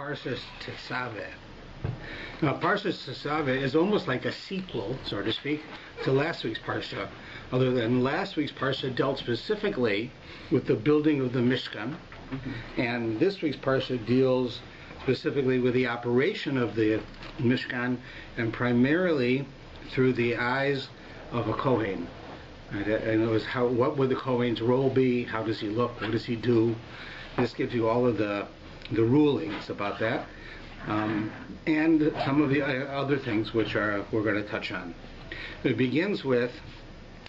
Parshas Tetzave. Now, Parshas Tetzave is almost like a sequel, so to speak, to last week's Parsha. Other than last week's Parsha dealt specifically with the building of the Mishkan, and this week's Parsha deals specifically with the operation of the Mishkan, and primarily through the eyes of a Kohen. Right? And it was what would the Kohen's role be? How does he look? What does he do? This gives you all of the rulings about that, and some of the other things which we're going to touch on. It begins with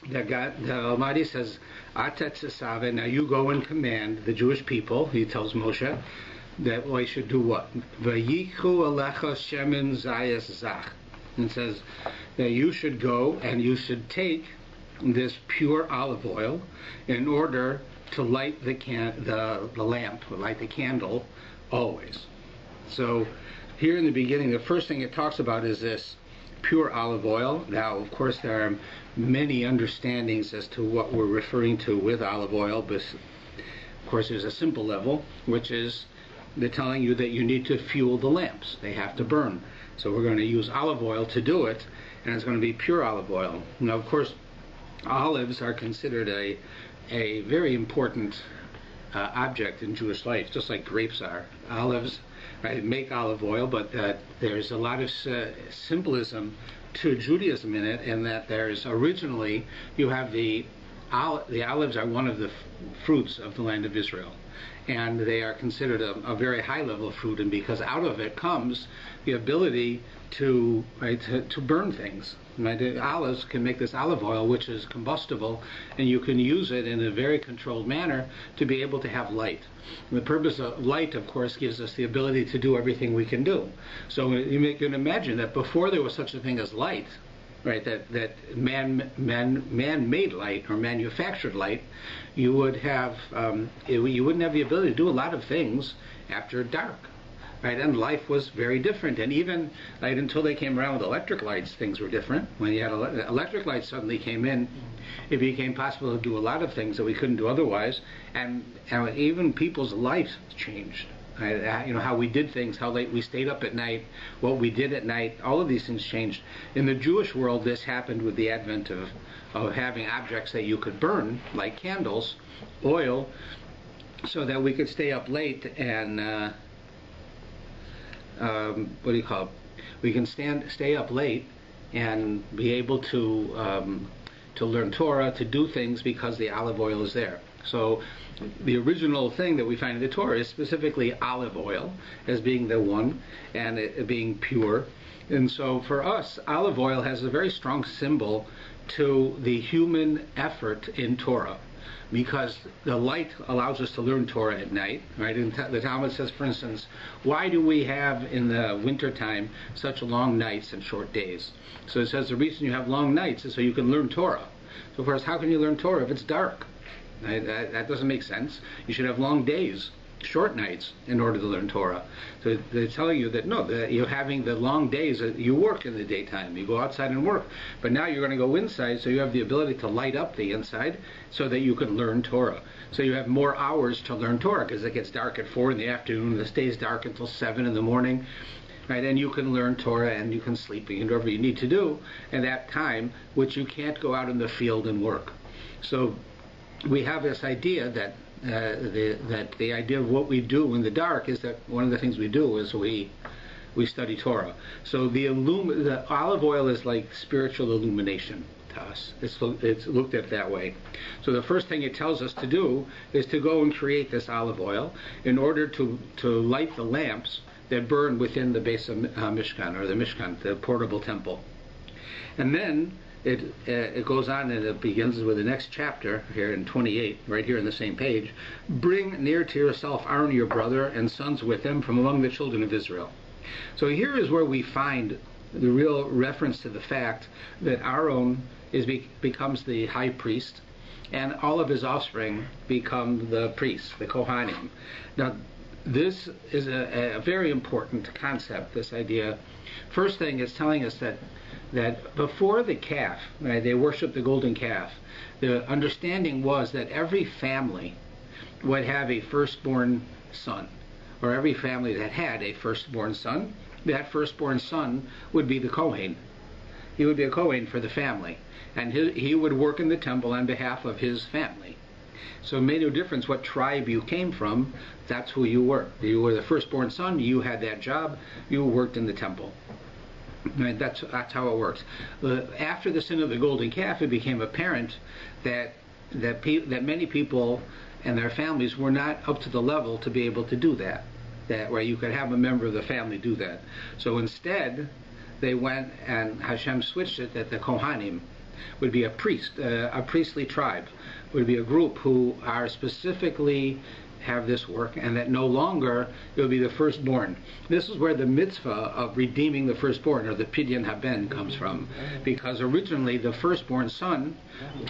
that God, the Almighty says, Tetzave, now you go and command the Jewish people. He tells Moshe that they should do what? Vayikhu alecha shemen zayas zach. And says that you should go and you should take this pure olive oil in order to light the lamp, or light the candle, always. So here in the beginning, the first thing it talks about is this pure olive oil. Now, of course, there are many understandings as to what we're referring to with olive oil, but of course there's a simple level, which is they're telling you that you need to fuel the lamps. They have to burn. So we're going to use olive oil to do it, and it's going to be pure olive oil. Now, of course, olives are considered a very important object in Jewish life, just like grapes are. Olives, right, make olive oil, but there's a lot of symbolism to Judaism in it, in that there's originally, you have the olives are one of the fruits of the land of Israel, and they are considered a very high level of fruit, and because out of it comes the ability to burn things. Right? The olives can make this olive oil, which is combustible, and you can use it in a very controlled manner to be able to have light. And the purpose of light, of course, gives us the ability to do everything we can do. So you can imagine that before there was such a thing as light, right, that man made light or manufactured light, you would have you wouldn't have the ability to do a lot of things after dark. Right, and life was very different, and even right until they came around with electric lights, things were different. When you had electric lights suddenly came in, it became possible to do a lot of things that we couldn't do otherwise, and even people's lives changed. Right? You know, how we did things, how late we stayed up at night, what we did at night, all of these things changed. In the Jewish world, this happened with the advent of having objects that you could burn, like candles, oil, so that we could stay up late and we can stay up late and be able to learn Torah, to do things because the olive oil is there. So the original thing that we find in the Torah is specifically olive oil as being the one, and it being pure. And so for us, olive oil has a very strong symbol to the human effort in Torah, because the light allows us to learn Torah at night, right? And the Talmud says, for instance, why do we have in the wintertime such long nights and short days? So it says the reason you have long nights is so you can learn Torah. So of course, how can you learn Torah if it's dark? Right? That doesn't make sense. You should have long days, short nights, in order to learn Torah. So they're telling you that no, that you're having the long days. You work in the daytime, you go outside and work, but now you're going to go inside, so you have the ability to light up the inside so that you can learn Torah. So you have more hours to learn Torah, because it gets dark at 4 in the afternoon, and it stays dark until 7 in the morning. Right, and you can learn Torah, and you can sleep, and whatever you need to do in that time, which you can't go out in the field and work. So we have this idea that the idea of what we do in the dark is that one of the things we do is we study Torah. So the olive oil is like spiritual illumination to us. It's looked at that way. So the first thing it tells us to do is to go and create this olive oil in order to light the lamps that burn within the base of Mishkan, or the Mishkan, the portable temple. And then it goes on, and it begins with the next chapter here in 28, right here on the same page. Bring near to yourself Aaron your brother and sons with him from among the children of Israel. So here is where we find the real reference to the fact that Aaron becomes the high priest, and all of his offspring become the priests, the Kohanim. Now, this is a very important concept, this idea. First thing, it's telling us that before the calf, right, they worshiped the golden calf. The understanding was that every family would have a firstborn son, or every family that had a firstborn son, that firstborn son would be the Kohen. He would be a Kohen for the family, and he would work in the temple on behalf of his family. So it made no difference what tribe you came from, that's who you were. You were the firstborn son, you had that job, you worked in the temple. Right, that's how it works. After the sin of the golden calf, it became apparent that many people and their families were not up to the level to be able to do that where you could have a member of the family do that. So instead, they went and Hashem switched it that the Kohanim would be a priestly tribe, would be a group who are specifically have this work, and that no longer it will be the firstborn. This is where the mitzvah of redeeming the firstborn, or the pidyon haben, comes from, because originally the firstborn son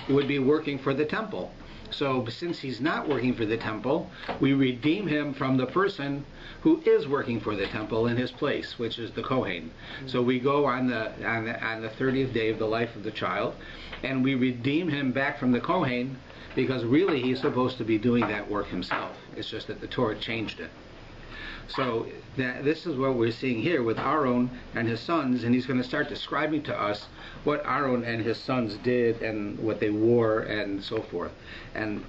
would be working for the temple. So since he's not working for the temple, we redeem him from the person who is working for the temple in his place, which is the Kohen. So we go on the 30th day of the life of the child, and we redeem him back from the Kohen, because really he's supposed to be doing that work himself. It's just that the Torah changed it. So this is what we're seeing here with Aaron and his sons, and he's going to start describing to us what Aaron and his sons did and what they wore and so forth, and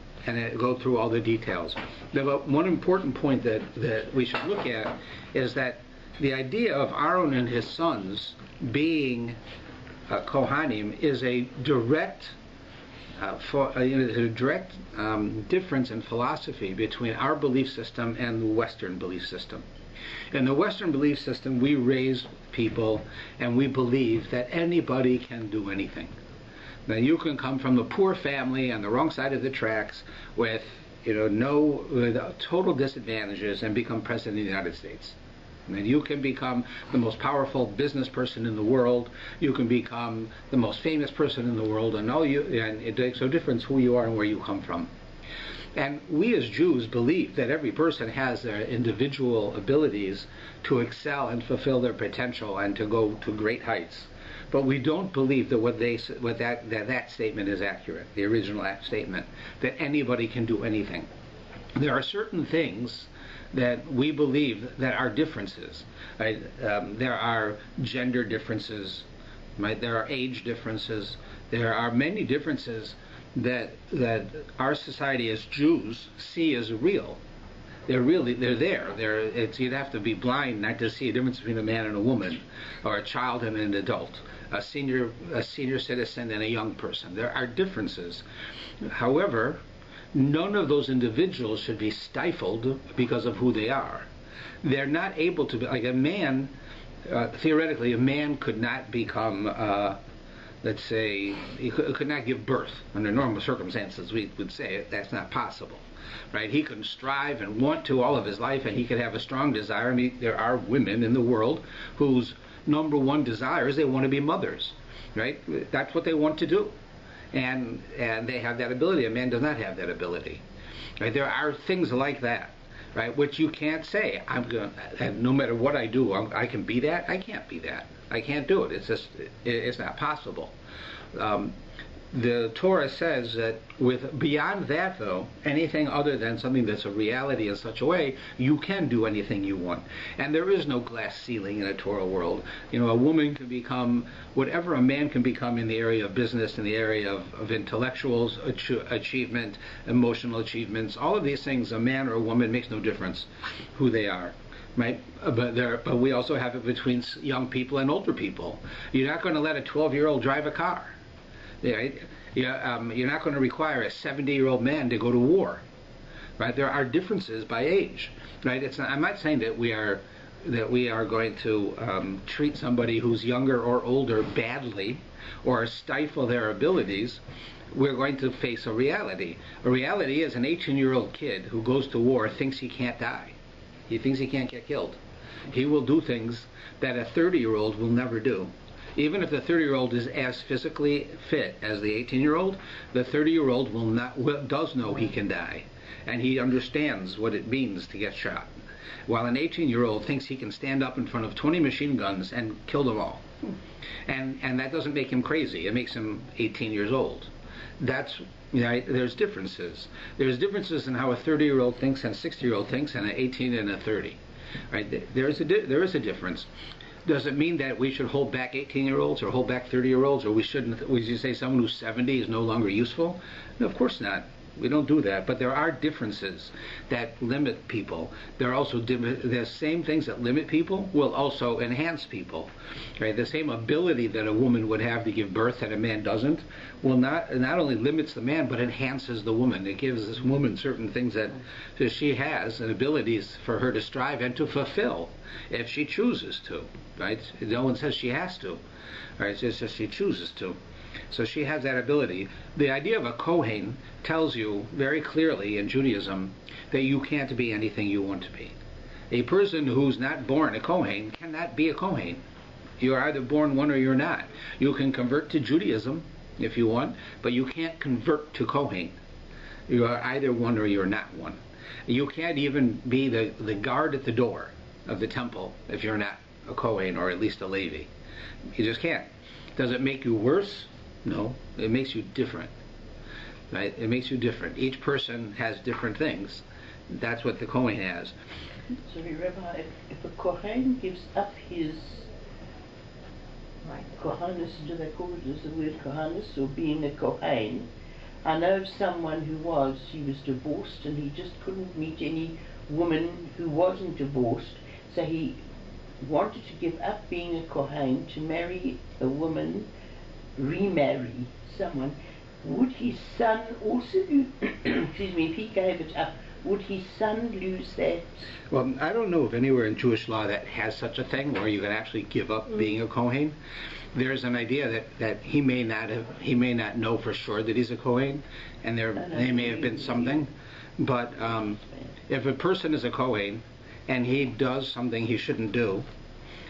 go through all the details. But one important point that we should look at is that the idea of Aaron and his sons being Kohanim is a direct difference in philosophy between our belief system and the Western belief system. In the Western belief system, we raise people and we believe that anybody can do anything. Now, you can come from a poor family on the wrong side of the tracks with total disadvantages and become president of the United States. And you can become the most powerful business person in the world. You can become the most famous person in the world, and it makes no difference who you are and where you come from. And we as Jews believe that every person has their individual abilities to excel and fulfill their potential and to go to great heights. But we don't believe that that statement is accurate, the original statement, that anybody can do anything. There are certain things that we believe that are differences. Right? There are gender differences, right? There are age differences. There are many differences that our society as Jews see as real. They're there. You'd have to be blind not to see a difference between a man and a woman, or a child and an adult, a senior citizen and a young person. There are differences. However, none of those individuals should be stifled because of who they are. They're not able to be, like a man, theoretically, a man could not become, let's say, he could not give birth. Under normal circumstances, we would say that's not possible. Right? He can strive and want to all of his life, and he could have a strong desire. I mean, there are women in the world whose number one desire is they want to be mothers. Right? That's what they want to do. And they have that ability. A man does not have that ability. Right? There are things like that, right, which you can't say, no matter what I do, I can be that. I can't be that. I can't do it. It's not possible. The Torah says that beyond that, though, anything other than something that's a reality in such a way, you can do anything you want. And there is no glass ceiling in a Torah world. A woman can become whatever a man can become in the area of business, in the area of intellectuals, achievement, emotional achievements. All of these things, a man or a woman, makes no difference who they are. Right, but we also have it between young people and older people. You're not going to let a 12-year-old drive a car. Right? You're not going to require a 70-year-old man to go to war. Right? There are differences by age. Right? I'm not saying that we are going to treat somebody who's younger or older badly or stifle their abilities. We're going to face a reality. A reality is an 18-year-old kid who goes to war thinks he can't die. He thinks he can't get killed. He will do things that a 30-year-old will never do. Even if the 30-year-old is as physically fit as the 18-year-old, the 30-year-old does know he can die, and he understands what it means to get shot. While an 18-year-old thinks he can stand up in front of 20 machine guns and kill them all. And that doesn't make him crazy. It makes him 18 years old. There's differences. There's differences in how a 30-year-old thinks and a 60-year-old thinks and an 18 and a 30. Right? There is a difference. Does it mean that we should hold back 18-year-olds or hold back 30-year-olds, or we shouldn't? Would you say someone who's 70 is no longer useful? No, of course not. We don't do that. But there are differences that limit people. There are also the same things that limit people will also enhance people. Right? The same ability that a woman would have to give birth that a man doesn't will not only limits the man but enhances the woman. It gives this woman certain things that she has and abilities for her to strive and to fulfill if she chooses to. Right? No one says she has to. Right? It's just that she chooses to. So she has that ability. The idea of a Kohen tells you very clearly in Judaism that you can't be anything you want to be. A person who's not born a Kohen cannot be a Kohen. You're either born one or you're not. You can convert to Judaism if you want, but you can't convert to Kohen. You are either one or you're not one. You can't even be the guard at the door of the temple if you're not a Kohen or at least a Levi. You just can't. Does it make you worse? No, it makes you different. Right? It makes you different. Each person has different things. That's what the Kohen has. Sorry, Rabbi, if a Kohen gives up his Kohanis, do they call it as the word Kohanis, or being a Kohen? I know of someone who he was divorced and he just couldn't meet any woman who wasn't divorced, so he wanted to give up being a Kohen to marry a woman, remarry someone. Would his son also lose, excuse me, if he gave it up, would his son lose that? Well, I don't know of anywhere in Jewish law that has such a thing where you can actually give up being a Kohen. There's an idea that he may not know for sure that he's a Kohen, and there may have been something. But if a person is a Kohen and he does something he shouldn't do,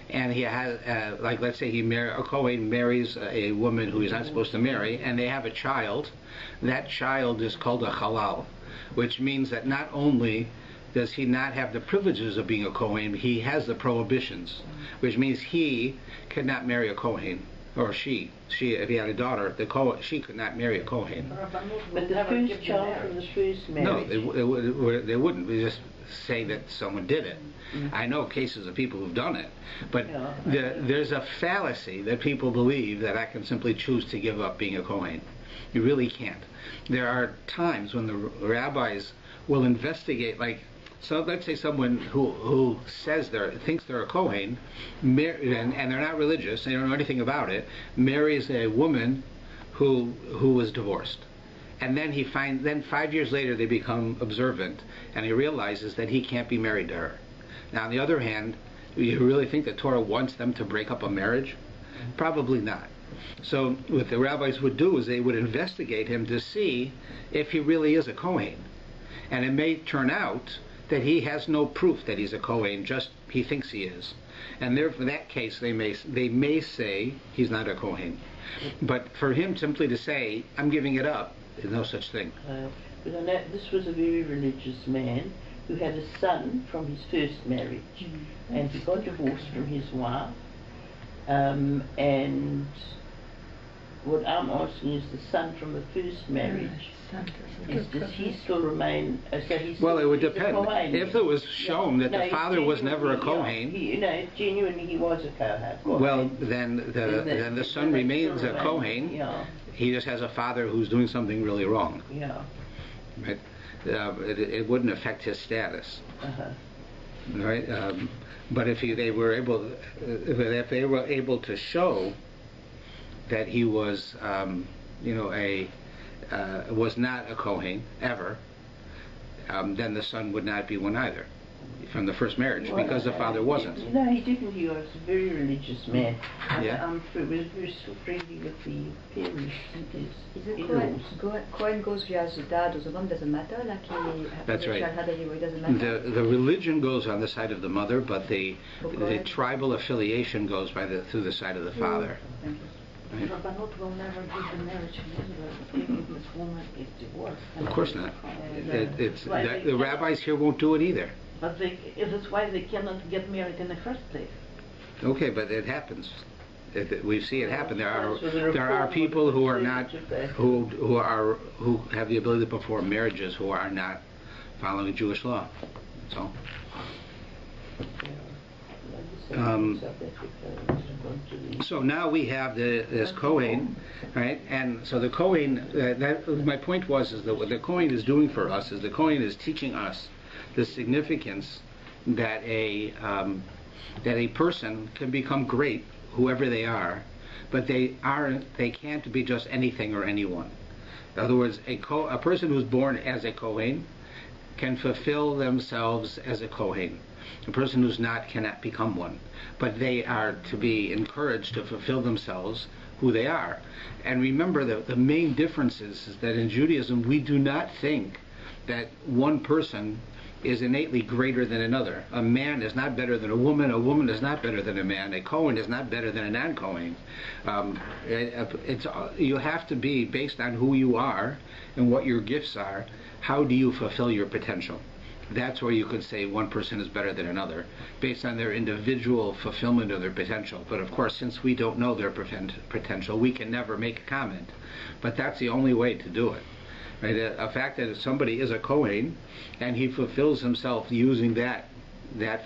and he has, like, let's say a Kohen marries a woman who he's not supposed to marry, and they have a child, that child is called a halal, which means that not only does he not have the privileges of being a Kohen, he has the prohibitions, which means he cannot marry a Kohen, or she if he had a daughter, she could not marry a Kohen. But the first child from the first marriage? No, they wouldn't. We just say that someone did it. I know cases of people who've done it, but there's a fallacy that people believe that I can simply choose to give up being a Kohen. You really can't. There are times when the rabbis will investigate, so let's say someone who thinks they're a Kohen, and they're not religious, they don't know anything about it, marries a woman who was divorced. And then 5 years later they become observant, and he realizes that he can't be married to her. Now, on the other hand, you really think that Torah wants them to break up a marriage? Probably not. So what the rabbis would do is they would investigate him to see if he really is a Kohen. And it may turn out that he has no proof that he's a Kohen, just he thinks he is. And therefore, in that case, they may say he's not a Kohen. But for him simply to say, I'm giving it up, there's no such thing. But I know this was a very religious man who had a son from his first marriage, and he got divorced from his wife, and what I'm asking is the son from the first marriage, does he still remain, well, it would depend. If it was shown that the father was never a Kohen, genuinely he was a Kohen. Well, then the son remains a Kohen. He just has a father who's doing something really wrong. Right? It wouldn't affect his status. Right? But if they were able to show that he was, was not a Kohen ever, then the son would not be one either from the first marriage, because the father wasn't. No, he didn't. He was a very religious man. Yeah. We're still friendly with the parents. Is it Kohen goes via the dad or the mom, doesn't matter? That's right. Doesn't matter. The religion goes on the side of the mother, but the tribal affiliation goes through the side of the father. Thank you. The Rabbanut will never give the marriage in Israel if this woman is divorced. Of course not. The rabbis here won't do it either. But that's why they cannot get married in the first place. Okay, but it happens. We see it happen. There are people who are not who have the ability to perform marriages who are not following Jewish law. That's all. So now we have this Kohen, right? And so the Kohen, my point was is that what the Kohen is doing for us is the Kohen is teaching us the significance that a person can become great, whoever they are, but they can't be just anything or anyone. In other words, a person who's born as a Kohen can fulfill themselves as a Kohen. A person who's not cannot become one, but they are to be encouraged to fulfill themselves who they are. And remember that the main difference is that in Judaism we do not think that one person is innately greater than another. A man is not better than a woman is not better than a man, a Kohen is not better than a non-Kohen. You have to be based on who you are and what your gifts are. How do you fulfill your potential? That's where you could say one person is better than another, based on their individual fulfillment of their potential. But of course, since we don't know their potential, we can never make a comment. But that's the only way to do it. Right? A fact that if somebody is a Kohen and he fulfills himself using that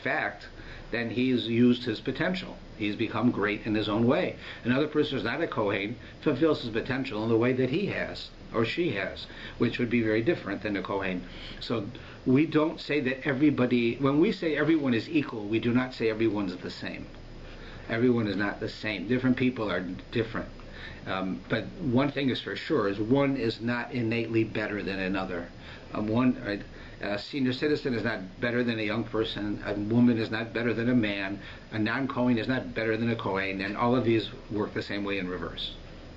fact, then he's used his potential. He's become great in his own way. Another person who's not a Kohen fulfills his potential in the way that he has or she has, which would be very different than a Kohen. So we don't say that everybody, when we say everyone is equal, we do not say everyone's the same. Everyone is not the same. Different people are different. But one thing is for sure, is one is not innately better than another. A senior citizen is not better than a young person. A woman is not better than a man. A non-Kohen is not better than a Kohen. And all of these work the same way in reverse.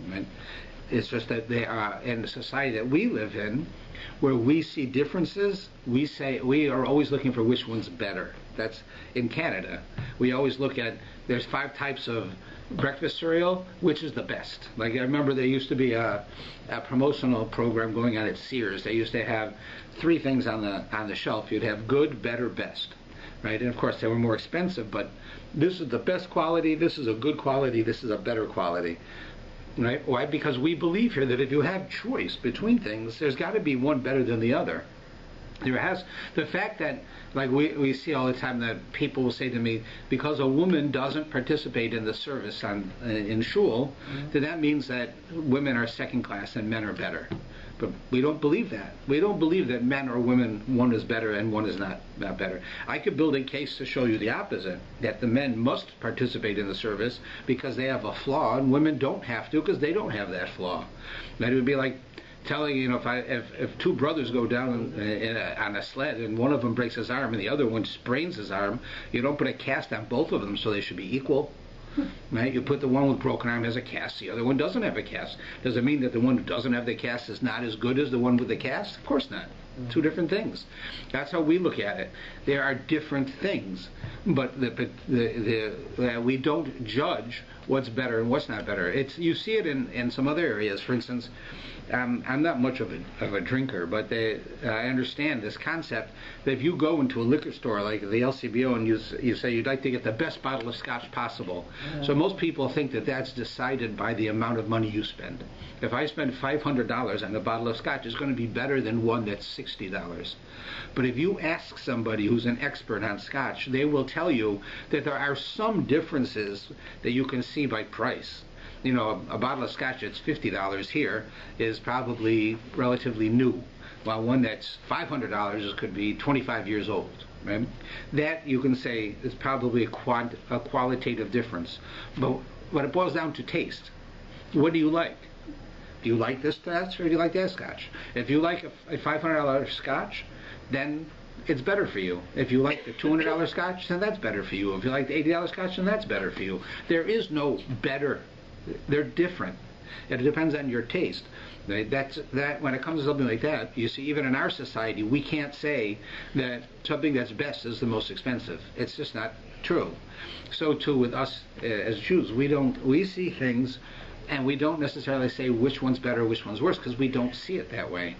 Right? It's just that they are in the society that we live in, where we see differences. We say we are always looking for which one's better. That's in Canada. We always look at there's 5 types of breakfast cereal, which is the best. Like I remember there used to be a promotional program going on at Sears. They used to have 3 things on the shelf. You'd have good, better, best, right? And of course they were more expensive, but this is the best quality, this is a good quality, this is a better quality. Right? Why? Because we believe here that if you have choice between things, there's got to be one better than the other. The fact that, like we see all the time, that people will say to me, because a woman doesn't participate in the service in shul, then that means that women are second class and men are better. But we don't believe that. We don't believe that men or women, one is better and one is not better. I could build a case to show you the opposite, that the men must participate in the service because they have a flaw, and women don't have to because they don't have that flaw. That would be like telling, if 2 brothers go down on a sled and one of them breaks his arm and the other one sprains his arm, you don't put a cast on both of them, so they should be equal. Right? You put the one with broken arm has a cast, the other one doesn't have a cast. Does it mean that the one who doesn't have the cast is not as good as the one with the cast? Of course not. 2 different things. That's how we look at it. There are different things, but we don't judge what's better and what's not better. You see it in some other areas. For instance, I'm not much of a drinker, but I understand this concept that if you go into a liquor store like the LCBO and you say you'd like to get the best bottle of scotch possible, so most people think that that's decided by the amount of money you spend. If I spend $500 on a bottle of scotch, it's going to be better than one that's $60. But if you ask somebody who's an expert on scotch, they will tell you that there are some differences that you can see by price. A bottle of scotch that's $50 here is probably relatively new, while one that's $500 could be 25 years old. Right? That you can say is probably a qualitative difference. But it boils down to taste. What do you like? Do you like this scotch or do you like that scotch? If you like a $500 scotch, then it's better for you. If you like the $200 scotch, then that's better for you. If you like the $80 scotch, then that's better for you. There is no better. They're different. It depends on your taste. That when it comes to something like that, you see, even in our society, we can't say that something that's best is the most expensive. It's just not true. So too with us as Jews, we see things, and we don't necessarily say which one's better, which one's worse, because we don't see it that way.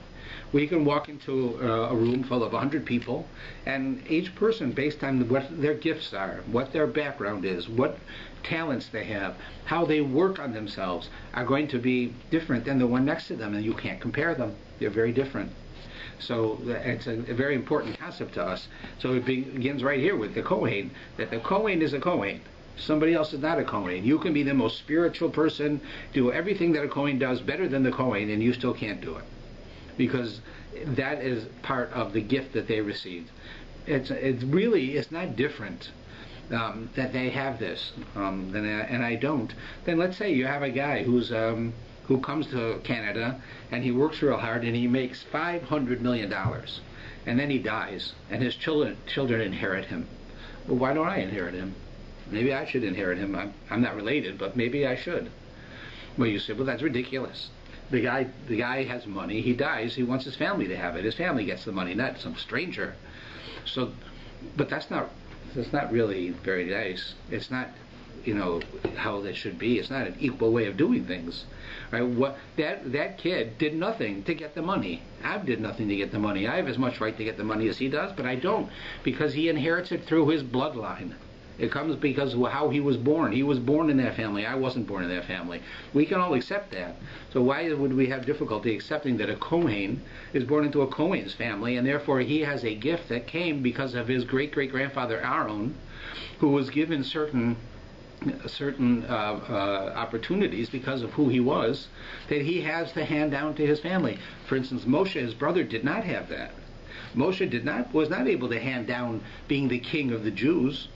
We can walk into a room full of 100 people, and each person, based on what their gifts are, what their background is, what talents they have, how they work on themselves, are going to be different than the one next to them, and you can't compare them. They're very different. So it's a very important concept to us. So it begins right here with the Kohen, that the Kohen is a Kohen. Somebody else is not a Kohen. You can be the most spiritual person, do everything that a Kohen does better than the Kohen, and you still can't do it. Because that is part of the gift that they received. It's not different that they have this, and I don't. Then let's say you have a guy who comes to Canada and he works real hard and he makes $500 million, and then he dies and his children inherit him. Well, why don't I inherit him? Maybe I should inherit him. I'm not related, but maybe I should. Well, you say, well, that's ridiculous. The guy has money. He dies. He wants his family to have it. His family gets the money, not some stranger. So, but that's not really very nice. It's not, how that should be. It's not an equal way of doing things, right? What that kid did nothing to get the money. I did nothing to get the money. I have as much right to get the money as he does, but I don't, because he inherits it through his bloodline. It comes because of how he was born. He was born in that family. I wasn't born in that family. We can all accept that. So why would we have difficulty accepting that a Kohen is born into a Kohen's family, and therefore he has a gift that came because of his great-great-grandfather Aaron, who was given certain opportunities because of who he was, that he has to hand down to his family. For instance, Moshe, his brother, did not have that. Moshe was not able to hand down being the king of the Jews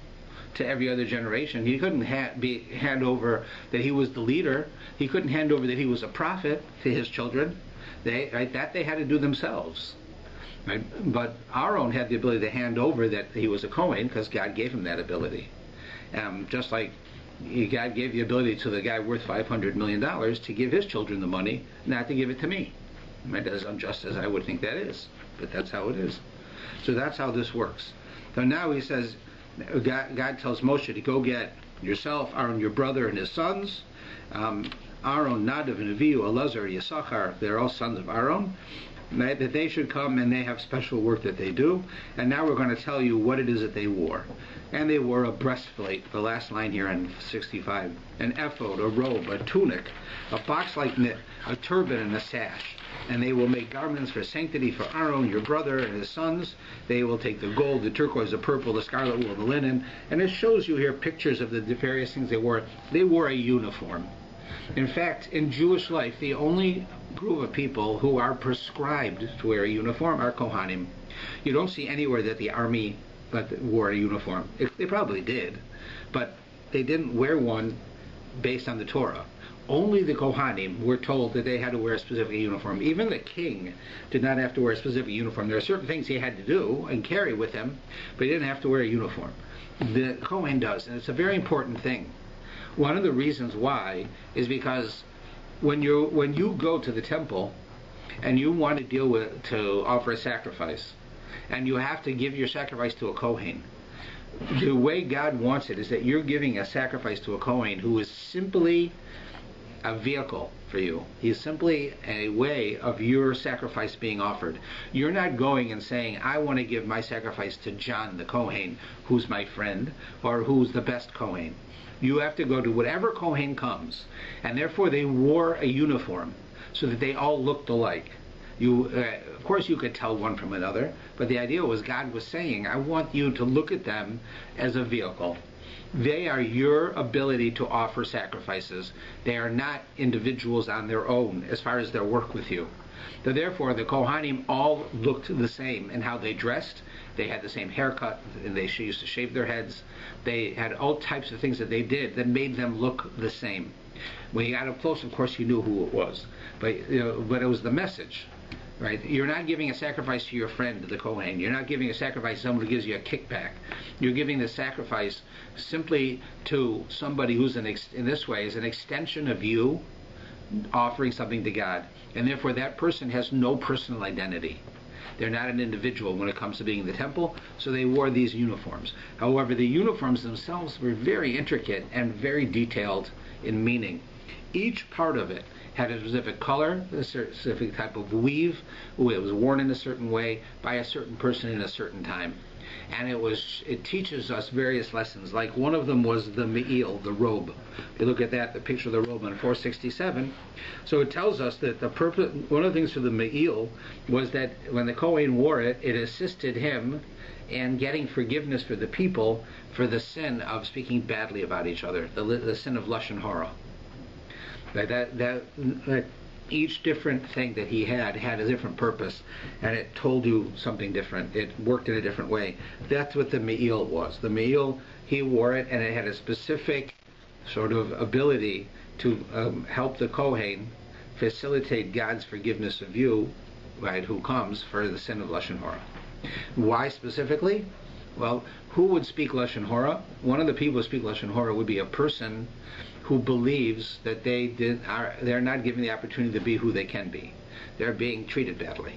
to every other generation. He couldn't hand over that he was the leader. He couldn't hand over that he was a prophet to his children. That they had to do themselves. Right? But Aaron had the ability to hand over that he was a Kohen because God gave him that ability. Just like God gave the ability to the guy worth $500 million to give his children the money, not to give it to me. Right? As unjust as I would think that is, but that's how it is. So that's how this works. So now he says, God tells Moshe to go get yourself, Aaron, your brother, and his sons. Aaron, Nadav, and Avihu, Elazar, Yisachar, they're all sons of Aaron. Right, that they should come, and they have special work that they do. And now we're going to tell you what it is that they wore. And they wore a breastplate, the last line here on 65, an ephod, a robe, a tunic, a box-like knit, a turban, and a sash. And they will make garments for sanctity for Aaron, your brother, and his sons. They will take the gold, the turquoise, the purple, the scarlet wool, the linen. And it shows you here pictures of the various things they wore. They wore a uniform. In fact, in Jewish life, the only group of people who are prescribed to wear a uniform are Kohanim. You don't see anywhere that the army wore a uniform. They probably did, but they didn't wear one based on the Torah. Only the Kohanim were told that they had to wear a specific uniform. Even the king did not have to wear a specific uniform. There are certain things he had to do and carry with him, but he didn't have to wear a uniform. The Kohen does, and it's a very important thing. One of the reasons why is because when you go to the temple and you want to offer a sacrifice, and you have to give your sacrifice to a Kohen, the way God wants it is that you're giving a sacrifice to a Kohen who is simply a vehicle for you. He's simply a way of your sacrifice being offered. You're not going and saying, I want to give my sacrifice to John the Kohen, who's my friend, or who's the best Kohen. You have to go to whatever Kohen comes, and therefore they wore a uniform so that they all looked alike. Of course you could tell one from another, but the idea was God was saying, I want you to look at them as a vehicle. They are your ability to offer sacrifices. They are not individuals on their own as far as their work with you. So therefore, the Kohanim all looked the same in how they dressed. They had the same haircut, and they used to shave their heads. They had all types of things that they did that made them look the same. When you got up close, of course, you knew who it was. But it was the message. Right? You're not giving a sacrifice to your friend, the Kohen. You're not giving a sacrifice to someone who gives you a kickback. You're giving the sacrifice simply to somebody who's in this way is an extension of you offering something to God. And therefore that person has no personal identity. They're not an individual when it comes to being in the temple, so they wore these uniforms. However, the uniforms themselves were very intricate and very detailed in meaning. Each part of it had a specific color, a specific type of weave. It was worn in a certain way by a certain person in a certain time. And it teaches us various lessons. Like one of them was the me'il, the robe. If you look at that, the picture of the robe in 467. So it tells us that the purpose, one of the things for the me'il was that when the Kohen wore it, it assisted him in getting forgiveness for the people for the sin of speaking badly about each other, the sin of lashon hara. That each different thing that he had a different purpose, and it told you something different. It worked in a different way. That's what the me'il was. The me'il, he wore it, and it had a specific sort of ability to help the Kohen facilitate God's forgiveness of you, right, who comes for the sin of lashon hara. Why specifically? Well, who would speak lashon hara? One of the people who speak lashon hara would be a person who believes that they're not given the opportunity to be who they can be. They're being treated badly,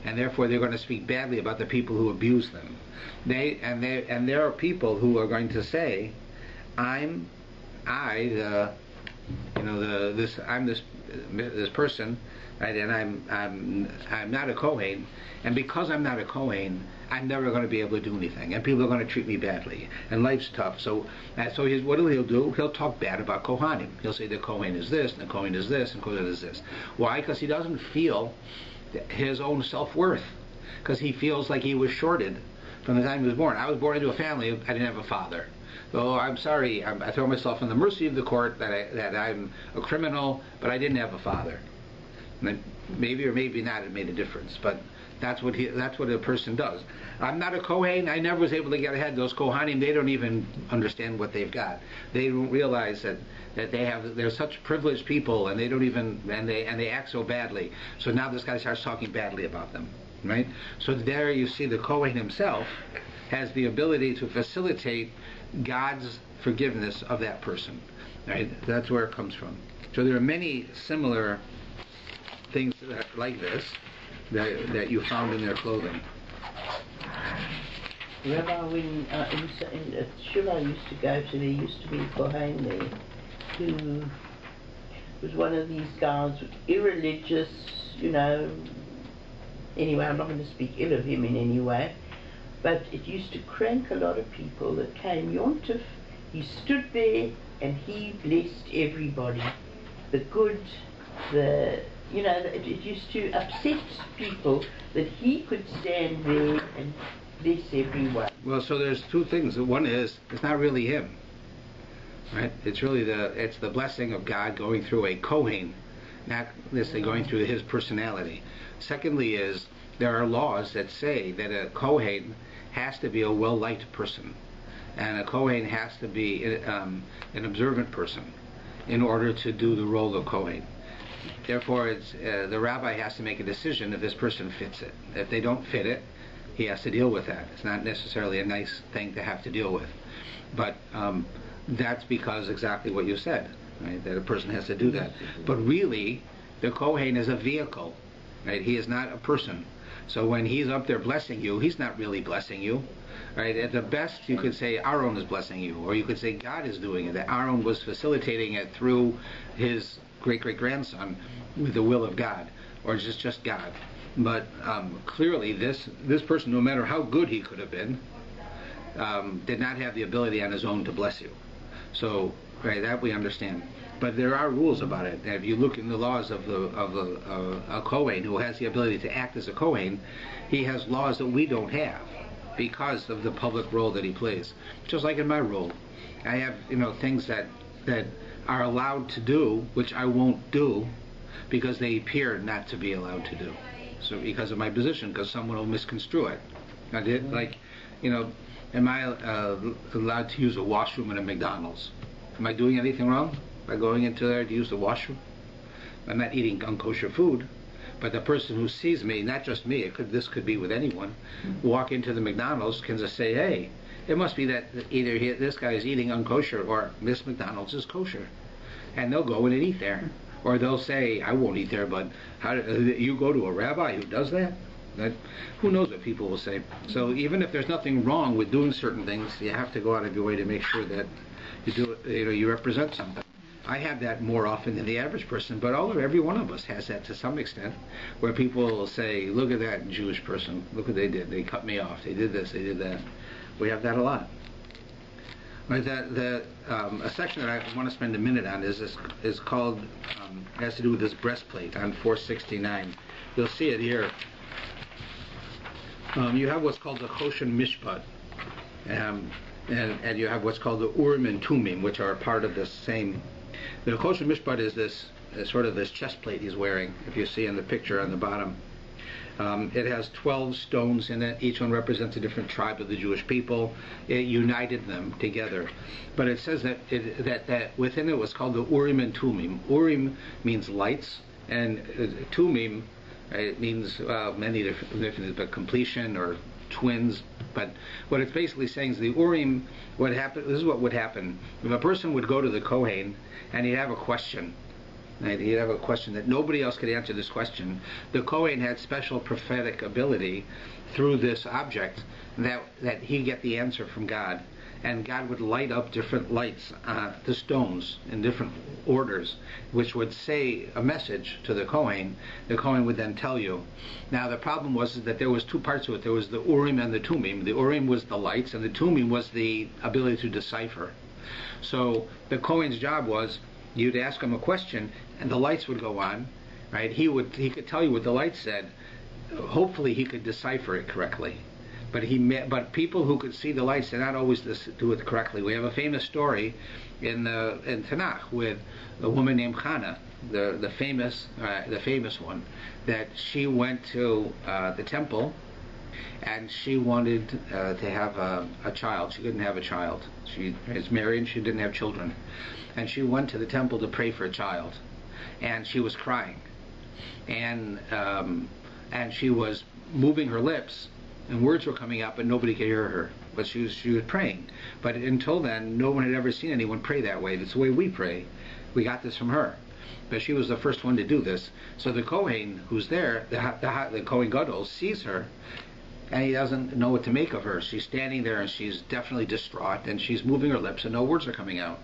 and therefore they're going to speak badly about the people who abuse them. There are people who are going to say, I'm this person, right, and I'm not a Kohen, and because I'm not a Kohen, I'm never going to be able to do anything, and people are going to treat me badly, and life's tough. So what he'll do? He'll talk bad about Kohanim. He'll say the Kohen is this, and the Kohen is this, and Kohen is this. Why? Because he doesn't feel his own self-worth, because he feels like he was shorted from the time he was born. I was born into a family, I didn't have a father. So I'm sorry, I throw myself in the mercy of the court that I'm a criminal, but I didn't have a father. And maybe or maybe not it made a difference, but that's what a person does. I'm not a Kohen. I never was able to get ahead. Those Kohanim, they don't even understand what they've got. They don't realize that they're such privileged people, and they don't even and they act so badly. So now this guy starts talking badly about them, right? So there you see the Kohen himself has the ability to facilitate God's forgiveness of that person, right? That's where it comes from. So there are many similar things like this that you found in their clothing. Rabbi, when in Shul I used to go to, there used to be a Kohen there who was one of these guys, irreligious, anyway, I'm not going to speak ill of him in any way, but it used to crank a lot of people that came Yontif. He stood there and he blessed everybody, the good, it used to upset people that he could stand there and bless everyone. Well, so there's two things. One is, it's not really him, right? It's really the blessing of God going through a Kohen, not necessarily going through his personality. Secondly is, there are laws that say that a Kohen has to be a well-liked person, and a Kohen has to be an observant person in order to do the role of Kohen. Therefore, the rabbi has to make a decision if this person fits it. If they don't fit it, he has to deal with that. It's not necessarily a nice thing to have to deal with, but that's because exactly what you said, right? That a person has to do that. But really, the Kohen is a vehicle, right? He is not a person. So when he's up there blessing you, he's not really blessing you, right? At the best, you could say Aaron is blessing you, or you could say God is doing it. That Aaron was facilitating it through his great-great-grandson with the will of God, or just God. But clearly, this person, no matter how good he could have been, did not have the ability on his own to bless you. So, right, that we understand. But there are rules about it. If you look in the laws of a Kohen who has the ability to act as a Kohen, he has laws that we don't have because of the public role that he plays. Just like in my role, I have things that are allowed to do, which I won't do because they appear not to be allowed to do. So because of my position, because someone will misconstrue it. I did, am I allowed to use a washroom in a McDonald's? Am I doing anything wrong by going into there to use the washroom? I'm not eating unkosher food, but the person who sees me, not just me, this could be with anyone, walk into the McDonald's can just say, hey, it must be that either this guy is eating unkosher or Miss McDonald's is kosher. And they'll go in and eat there. Or they'll say, I won't eat there, but you go to a rabbi who does that? Who knows what people will say. So even if there's nothing wrong with doing certain things, you have to go out of your way to make sure that you do it, you represent something. I have that more often than the average person, but every one of us has that to some extent, where people will say, look at that Jewish person, look what they did, they cut me off, they did this, they did that. We have that a lot. Right, a section that I want to spend a minute on is called, has to do with this breastplate on 469. You'll see it here. You have what's called the Choshen Mishpat, and you have what's called the Urim and Tumim, which are part of this same. The Choshen Mishpat is this sort of this chest plate he's wearing, if you see in the picture on the bottom. It has 12 stones in it. Each one represents a different tribe of the Jewish people. It united them together. But it says that that within it was called the Urim and Tumim. Urim means lights, and Tumim, it means many different things, but completion or twins. But what it's basically saying is the Urim, this is what would happen. If a person would go to the Kohen and he'd have a question, he'd have a question that nobody else could answer this question. The Kohen had special prophetic ability through this object that he'd get the answer from God. And God would light up different lights, the stones in different orders, which would say a message to the Kohen. The Kohen would then tell you. Now the problem was that there was two parts to it. There was the Urim and the Tumim. The Urim was the lights, and the Tumim was the ability to decipher. So the Kohen's job was, you'd ask him a question, and the lights would go on, right? He could tell you what the lights said. Hopefully, he could decipher it correctly. But people who could see the lights did not always do it correctly. We have a famous story in Tanakh with a woman named Hannah, the famous one, that she went to the temple, and she wanted to have a child. She couldn't have a child. She is married and she didn't have children. And she went to the temple to pray for a child, and she was crying, and she was moving her lips, and words were coming out, but nobody could hear her. But she was praying. But until then, no one had ever seen anyone pray that way. That's the way we pray. We got this from her. But she was the first one to do this. So the Kohen who's there, the Kohen Gadol, sees her, and he doesn't know what to make of her. She's standing there, and she's definitely distraught, and she's moving her lips, and no words are coming out.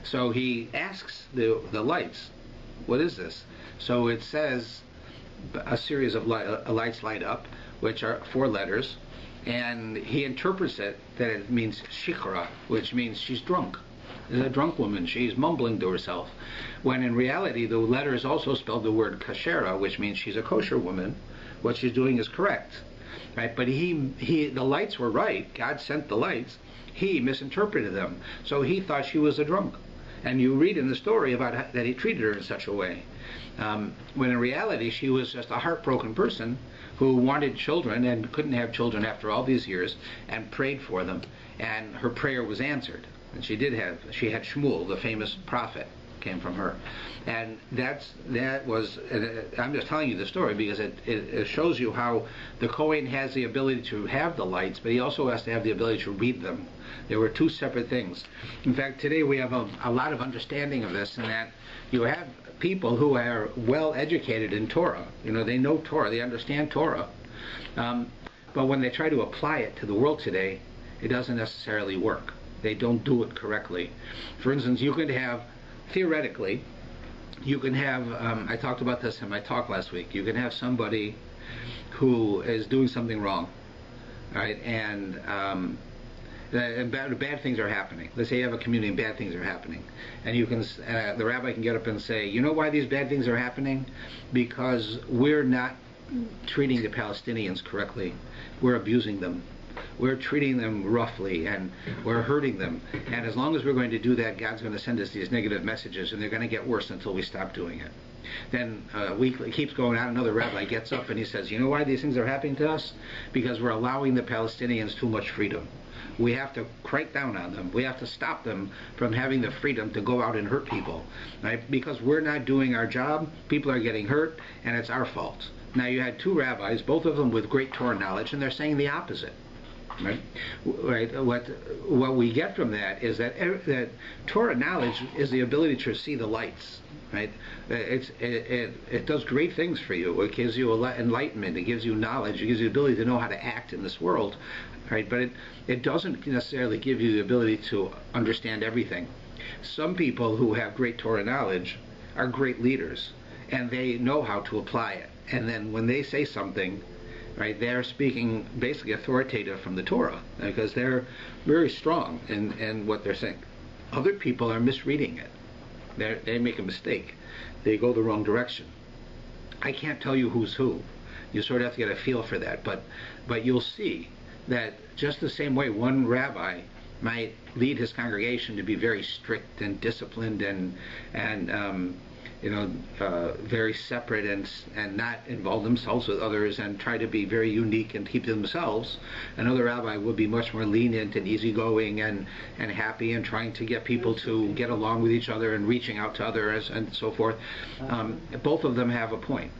So he asks the lights, what is this? So it says a series of lights light up, which are 4 letters, and he interprets it that it means shikra, which means she's drunk. Is a drunk woman. She's mumbling to herself. When in reality, the letters also spelled the word kashera, which means she's a kosher woman. What she's doing is correct, right? But the lights were right. God sent the lights. He misinterpreted them, so he thought she was a drunk. And you read in the story about that he treated her in such a way, when in reality she was just a heartbroken person who wanted children and couldn't have children after all these years, and prayed for them, and her prayer was answered. And she had Shmuel, the famous prophet, came from her. And that was, I'm just telling you the story because it shows you how the Kohen has the ability to have the lights, but he also has to have the ability to read them. There were 2 separate things. In fact, today we have a lot of understanding of this, in that you have people who are well educated in Torah. They know Torah, they understand Torah. But when they try to apply it to the world today, it doesn't necessarily work. They don't do it correctly. For instance, you could have, theoretically, I talked about this in my talk last week, you can have somebody who is doing something wrong, right? And bad things are happening. Let's say you have a community and bad things are happening, and the rabbi can get up and say, you know why these bad things are happening? Because we're not treating the Palestinians correctly. We're abusing them. We're treating them roughly, and we're hurting them. And as long as we're going to do that, God's going to send us these negative messages, and they're going to get worse until we stop doing it. Then a week it keeps going on. Another rabbi gets up and he says, you know why these things are happening to us? Because we're allowing the Palestinians too much freedom. We have to crack down on them. We have to stop them from having the freedom to go out and hurt people, right? Because we're not doing our job, people are getting hurt, and it's our fault. Now you had 2 rabbis, both of them with great Torah knowledge, and they're saying the opposite. Right? What we get from that is that Torah knowledge is the ability to see the lights. Right? It does great things for you. It gives you enlightenment. It gives you knowledge. It gives you the ability to know how to act in this world. Right? But it doesn't necessarily give you the ability to understand everything. Some people who have great Torah knowledge are great leaders, and they know how to apply it. And then when they say something, right? They're speaking basically authoritative from the Torah because they're very strong in what they're saying. Other people are misreading it. They make a mistake. They go the wrong direction. I can't tell you who's who. You sort of have to get a feel for that. But you'll see that just the same way one rabbi might lead his congregation to be very strict and disciplined and very separate and not involve themselves with others and try to be very unique and keep themselves. Another rabbi would be much more lenient and easygoing and happy and trying to get people to get along with each other and reaching out to others and so forth. Both of them have a point,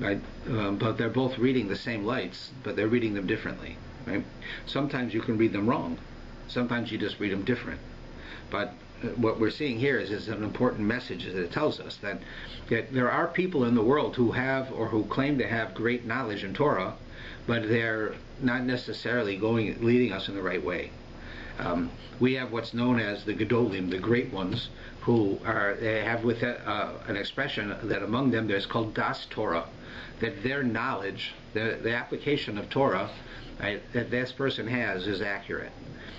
right? But they're both reading the same lights, but they're reading them differently. Right? Sometimes you can read them wrong. Sometimes you just read them different. But what we're seeing here is an important message that it tells us that there are people in the world who have or who claim to have great knowledge in Torah, but they're not necessarily leading us in the right way. We have what's known as the Gedolim, the great ones, who they have with an expression that among them there's called Das Torah, that their knowledge, the application of Torah, right, that this person has is accurate.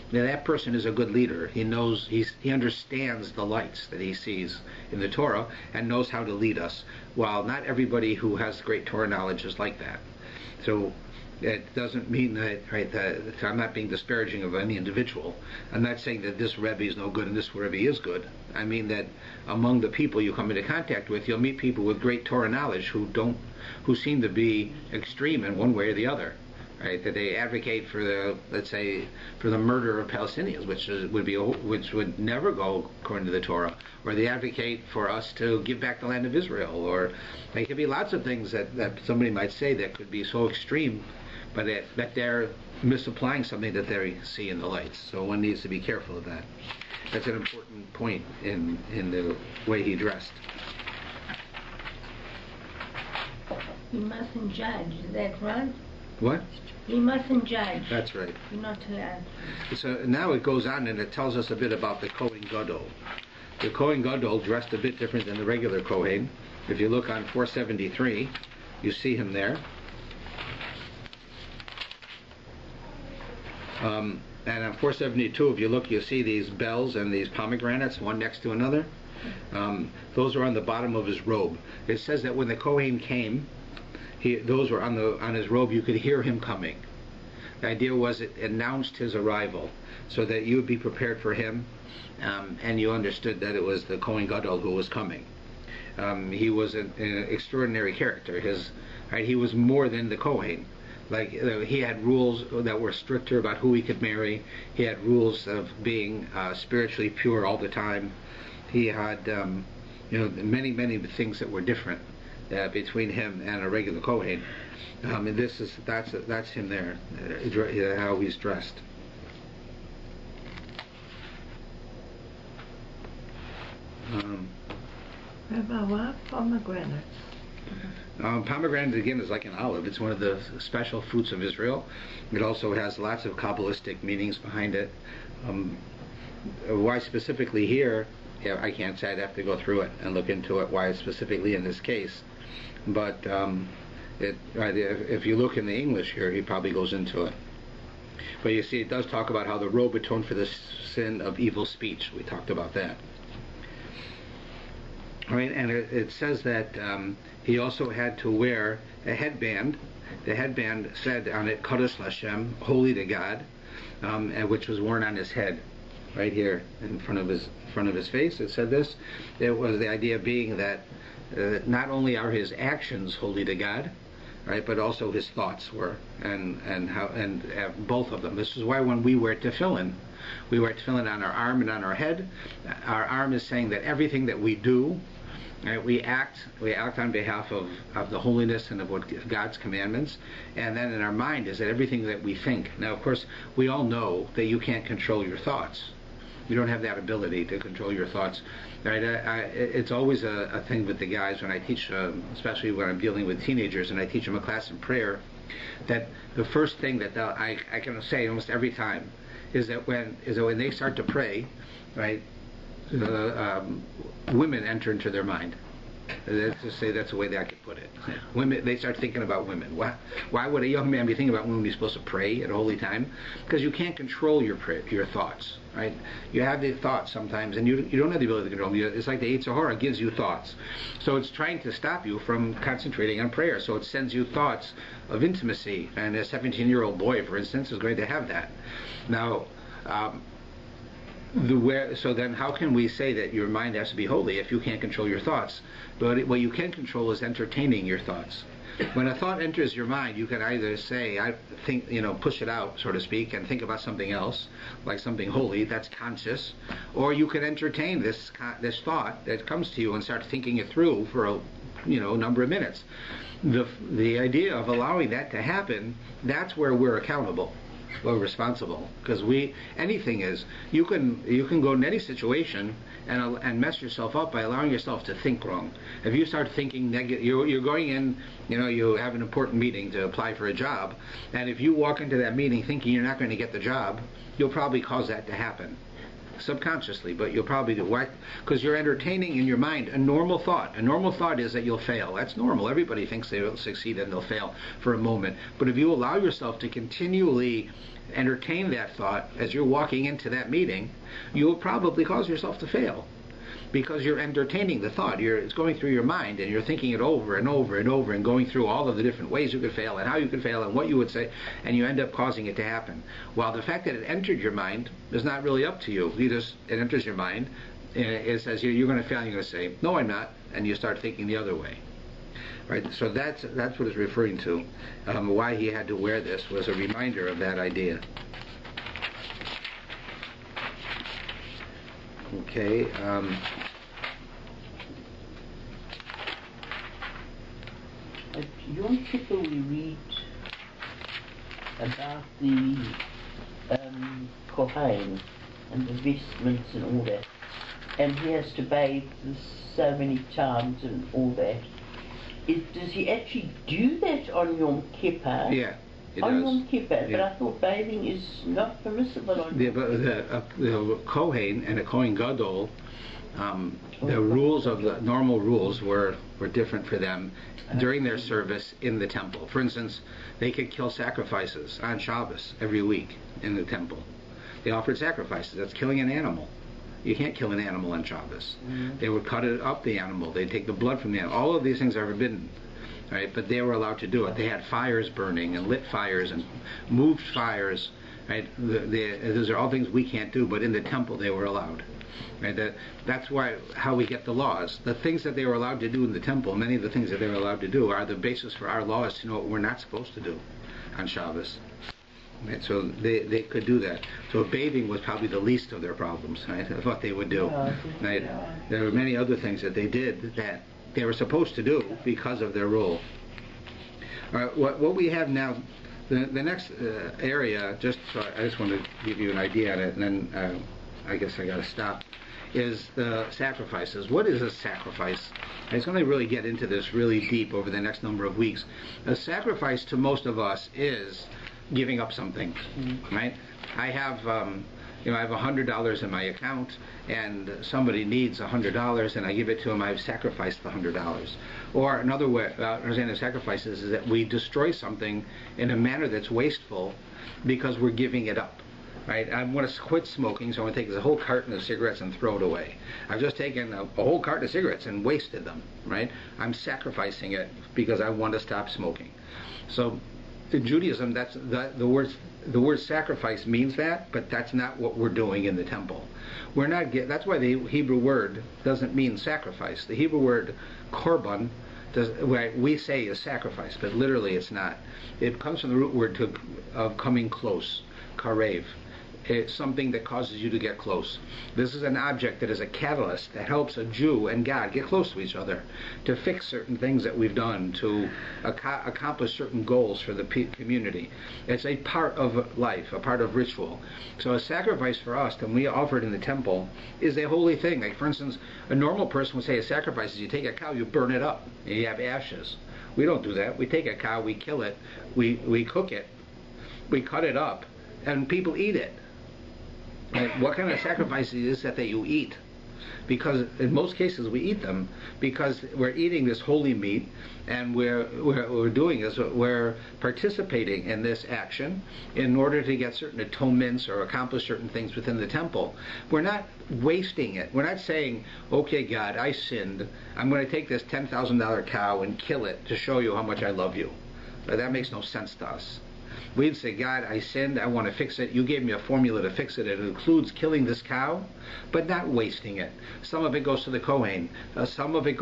Now, that person is a good leader. He knows, he understands the lights that he sees in the Torah and knows how to lead us. While not everybody who has great Torah knowledge is like that. So it doesn't mean that, right, that I'm not being disparaging of any individual. I'm not saying that this Rebbe is no good and this Rebbe is good. I mean that among the people you come into contact with, you'll meet people with great Torah knowledge who seem to be extreme in one way or the other. Right, that they advocate for the murder of Palestinians, which would never go according to the Torah, or they advocate for us to give back the land of Israel, or there could be lots of things that somebody might say that could be so extreme, but that they're misapplying something that they see in the lights. So one needs to be careful of that. That's an important point in the way he dressed. You mustn't judge, is that right? What? You mustn't judge. That's right. You're not allowed. So now it goes on and it tells us a bit about the Kohen Gadol. The Kohen Gadol dressed a bit different than the regular Kohen. If you look on 473, you see him there. And on 472, if you look, you see these bells and these pomegranates, one next to another. Those are on the bottom of his robe. It says that when the Kohen came, those were on his robe. You could hear him coming. The idea was it announced his arrival, so that you would be prepared for him, and you understood that it was the Kohen Gadol who was coming. He was an extraordinary character. He was more than the Kohen. Like he had rules that were stricter about who he could marry. He had rules of being spiritually pure all the time. He had many things that were different between him and a regular Kohen. And that's him there, how he's dressed. What? Pomegranates. Pomegranate, again, is like an olive. It's one of the special fruits of Israel. It also has lots of Kabbalistic meanings behind it. Why specifically here, I can't say. I'd have to go through it and look into it, why specifically in this case. But if you look in the English here, he probably goes into it. But you see, it does talk about how the robe atoned for the sin of evil speech. We talked about that. All right, and it says that he also had to wear a headband. The headband said on it, Kodesh Lashem, holy to God, which was worn on his head, right here in front of his face. It said this. It was the idea being that not only are his actions holy to God, right, but also his thoughts were, and both of them. This is why when we wear tefillin, we wear tefillin on our arm and on our head. Our arm is saying that everything that we do, right, we act on behalf of the holiness and of what God's commandments, and then in our mind is that everything that we think. Now, of course, we all know that you can't control your thoughts. You don't have that ability to control your thoughts. Right? It's always a thing with the guys when I teach, especially when I'm dealing with teenagers and I teach them a class in prayer, that the first thing that I can say almost every time is that when they start to pray, right, women enter into their mind. Let's just say that's the way that I could put it. Women, they start thinking about women. Why would a young man be thinking about women? He's supposed to pray at a holy time? Because you can't control your thoughts, right? You have the thoughts sometimes, and you don't have the ability to control them. It's like the Zachor gives you thoughts. So it's trying to stop you from concentrating on prayer. So it sends you thoughts of intimacy. And a 17-year-old boy, for instance, is going to have that. Now, so then how can we say that your mind has to be holy if you can't control your thoughts? But what you can control is entertaining your thoughts. When a thought enters your mind, you can either say, I think, push it out, so to speak, and think about something else, like something holy, that's conscious, or you can entertain this thought that comes to you and start thinking it through for a number of minutes. The idea of allowing that to happen, that's where we're accountable. We're responsible, because anything is, you can go in any situation and mess yourself up by allowing yourself to think wrong. If you start thinking negative, you're going in, you have an important meeting to apply for a job, and if you walk into that meeting thinking you're not going to get the job, you'll probably cause that to happen subconsciously, but you'll probably do why? Because you're entertaining in your mind a normal thought. A normal thought is that you'll fail. That's normal. Everybody thinks they'll succeed and they'll fail for a moment. But if you allow yourself to continually entertain that thought as you're walking into that meeting, you'll probably cause yourself to fail. Because you're entertaining the thought. It's going through your mind, and you're thinking it over and over and over, and going through all of the different ways you could fail, and how you could fail, and what you would say, and you end up causing it to happen. While the fact that it entered your mind is not really up to you. It enters your mind, and it says you're going to fail, and you're going to say, no, I'm not, and you start thinking the other way. Right? So that's what it's referring to. Why he had to wear this was a reminder of that idea. Okay. At Yom Kippur we read about the Kohen and the vestments and all that, and he has to bathe so many times and all that. Does he actually do that on Yom Kippur? Yeah. On Yom Kippur, yeah. But I thought bathing is not permissible on Yom Kippur. The Kohen and the Kohen Gadol, the rules of the normal rules were different for them during their service in the temple. For instance, they could kill sacrifices on Shabbos every week in the temple. They offered sacrifices. That's killing an animal. You can't kill an animal on Shabbos. Mm-hmm. They would cut up the animal. They'd take the blood from the animal. All of these things are forbidden. Right, but they were allowed to do it. They had fires burning and lit fires and moved fires. Right, those are all things we can't do, but in the temple they were allowed. Right, that's how we get the laws. The things that they were allowed to do in the temple, many of the things that they were allowed to do, are the basis for our laws to know what we're not supposed to do on Shabbos. Right, so they could do that. So bathing was probably the least of their problems. Right, of what they would do. Right, there were many other things that they did that they were supposed to do because of their role. All right, what we have now, the next area, I just want to give you an idea on it, and then I guess I got to stop, is the sacrifices. What is a sacrifice? I'm going to really get into this really deep over the next number of weeks. A sacrifice to most of us is giving up something, right? I have $100 in my account, and somebody needs $100, and I give it to them. I've sacrificed the $100. Or another way understanding of sacrifices is that we destroy something in a manner that's wasteful because we're giving it up. Right? I want to quit smoking, so I'm going to take this whole carton of cigarettes and throw it away. I've just taken a whole carton of cigarettes and wasted them. Right? I'm sacrificing it because I want to stop smoking. So in Judaism, that's the word sacrifice means that, but that's not what we're doing in the temple. We're not. That's why the Hebrew word doesn't mean sacrifice. The Hebrew word korban we say is sacrifice, but literally it's not. It comes from the root word of coming close, karev. It's something that causes you to get close. This is an object that is a catalyst that helps a Jew and God get close to each other, to fix certain things that we've done, to accomplish certain goals for the community. It's a part of life, a part of ritual. So a sacrifice for us, when we offer it in the temple, is a holy thing. Like, for instance, a normal person would say a sacrifice is you take a cow, you burn it up, and you have ashes. We don't do that. We take a cow, we kill it, we cook it, we cut it up, and people eat it. What kind of sacrifice is that you eat? because in most cases we eat them because we're eating this holy meat, and we're doing is we're participating in this action in order to get certain atonements or accomplish certain things within the temple. We're not wasting it. We're not saying, okay, God, I sinned. I'm going to take this $10,000 cow and kill it to show you how much I love you. That makes no sense to us. We'd say, God, I sinned, I want to fix it. You gave me a formula to fix it. It includes killing this cow, but not wasting it. Some of it goes to the Kohen. Some of it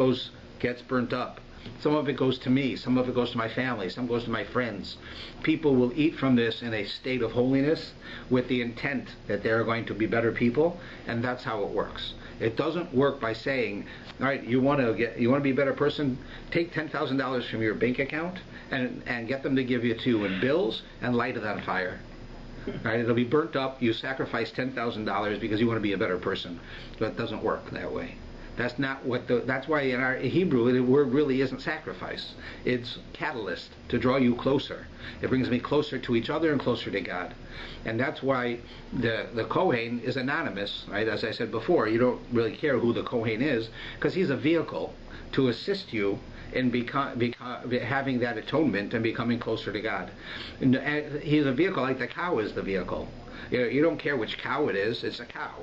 gets burnt up. Some of it goes to me. Some of it goes to my family. Some goes to my friends. People will eat from this in a state of holiness with the intent that they're going to be better people, and that's how it works. It doesn't work by saying, all right, you want to be a better person? Take $10,000 from your bank account and get them to give you to you in bills and light it on fire. Right? It'll be burnt up. You sacrifice $10,000 because you want to be a better person. But it doesn't work that way. That's not what that's why in our Hebrew the word really isn't sacrifice. It's catalyst to draw you closer. It brings me closer to each other and closer to God. And that's why the Kohen is anonymous, right? As I said before, you don't really care who the Kohen is because he's a vehicle to assist you in having that atonement and becoming closer to God. And he's a vehicle like the cow is the vehicle. You don't care which cow it is, it's a cow,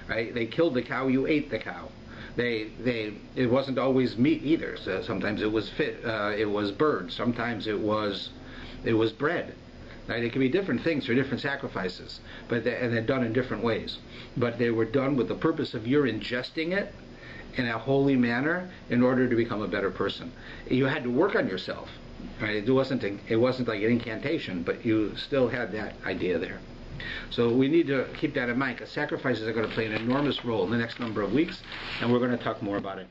right? They killed the cow, you ate the cow. It wasn't always meat either. So sometimes it was it was bird. Sometimes it was bread. Right? It can be different things for different sacrifices, and they're done in different ways. But they were done with the purpose of your ingesting it in a holy manner in order to become a better person. You had to work on yourself. Right? It wasn't like an incantation, but you still had that idea there. So we need to keep that in mind because sacrifices are going to play an enormous role in the next number of weeks, and we're going to talk more about it.